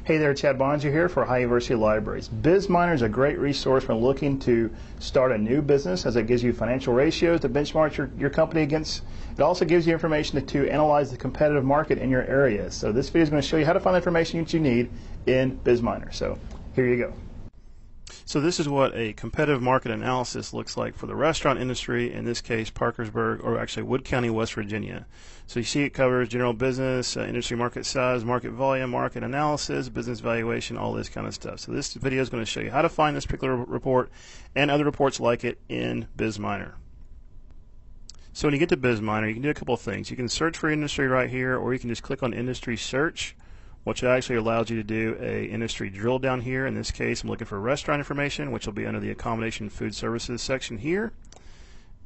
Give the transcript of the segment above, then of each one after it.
Hey there, Chad Bonner here for High University Libraries. BizMiner is a great resource when looking to start a new business, as it gives you financial ratios to benchmark your company against. It also gives you information to analyze the competitive market in your area. So this video is going to show you how to find the information that you need in BizMiner. So here you go. So this is what a competitive market analysis looks like for the restaurant industry, in this case Parkersburg, or actually Wood County, West Virginia. So you see it covers general business, industry market size, market volume, market analysis, business valuation, all this kind of stuff. So this video is going to show you how to find this particular report and other reports like it in BizMiner. So when you get to BizMiner, you can do a couple of things. You can search for industry right here, or you can just click on industry search, which actually allows you to do a industry drill down here. In this case, I'm looking for restaurant information, which will be under the accommodation food services section here.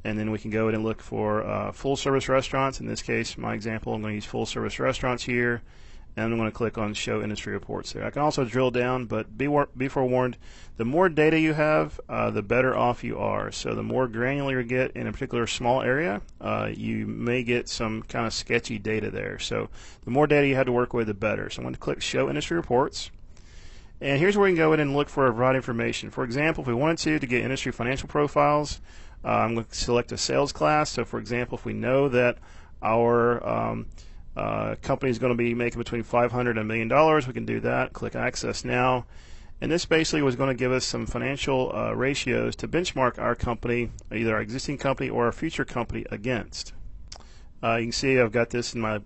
And then we can go in and look for full service restaurants. In this case, my example, I'm going to use full service restaurants here. And I'm going to click on show industry reports there. I can also drill down, but be forewarned, the more data you have, the better off you are. So the more granular you get in a particular small area, you may get some kind of sketchy data there. So the more data you have to work with, the better. So I'm going to click show industry reports. And here's where we can go in and look for a variety of information. For example, if we wanted to get industry financial profiles, I'm going to select a sales class. So for example, if we know that our company is going to be making between $500 and $1 million, we can do that. Click Access Now. And this basically was going to give us some financial ratios to benchmark our company, either our existing company or our future company, against. You can see I've got this in my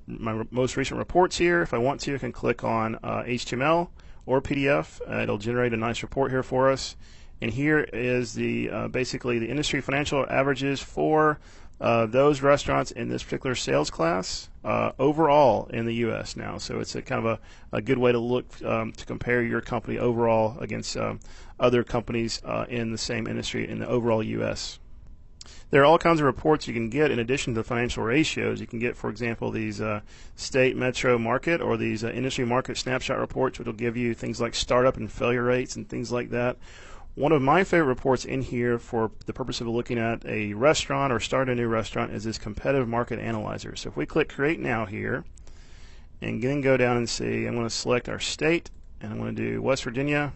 most recent reports here. If I want to, I can click on HTML or PDF. It'll generate a nice report here for us. And here is the basically the industry financial averages for those restaurants in this particular sales class overall in the U.S. now. So it's a kind of a good way to look to compare your company overall against other companies in the same industry in the overall U.S. There are all kinds of reports you can get in addition to the financial ratios. You can get, for example, these state, metro, market, or these industry market snapshot reports, which will give you things like startup and failure rates and things like that. One of my favorite reports in here for the purpose of looking at a restaurant or starting a new restaurant is this competitive market analyzer. So if we click Create Now here and then go down and see, I'm going to select our state and I'm going to do West Virginia,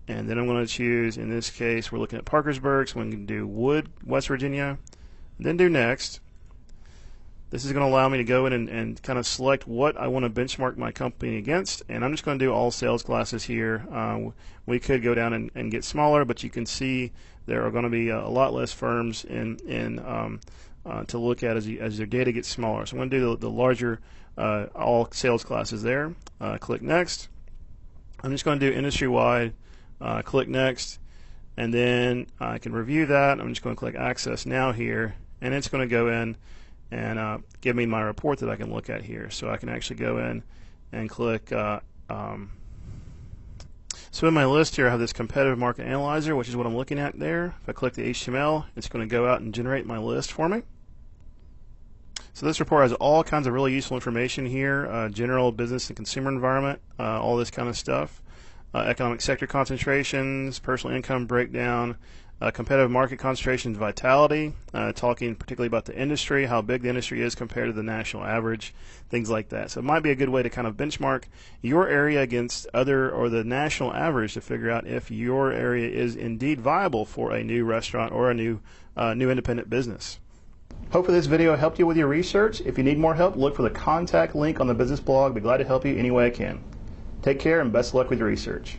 and then I'm going to choose, in this case we're looking at Parkersburg, so we can do Wood, West Virginia, and then do Next. This is going to allow me to go in and kind of select what I want to benchmark my company against, and I'm just going to do all sales classes here. We could go down and get smaller, but you can see there are going to be a lot less firms to look at as their data gets smaller. So I'm going to do the larger all sales classes there. Click Next. I'm just going to do industry-wide. Click Next, and then I can review that. I'm just going to click Access Now here, and it's going to go in and give me my report that I can look at here. So I can actually go in and click. So in my list here, I have this competitive market analyzer, which is what I'm looking at there. If I click the HTML, it's going to go out and generate my list for me. So this report has all kinds of really useful information here, general business and consumer environment, all this kind of stuff. Economic sector concentrations, personal income breakdown, competitive market concentrations, vitality, talking particularly about the industry, how big the industry is compared to the national average, things like that. So it might be a good way to kind of benchmark your area against other or the national average to figure out if your area is indeed viable for a new restaurant or a new independent business. Hopefully this video helped you with your research. If you need more help, look for the contact link on the business blog. I'd be glad to help you any way I can. Take care and best of luck with your research.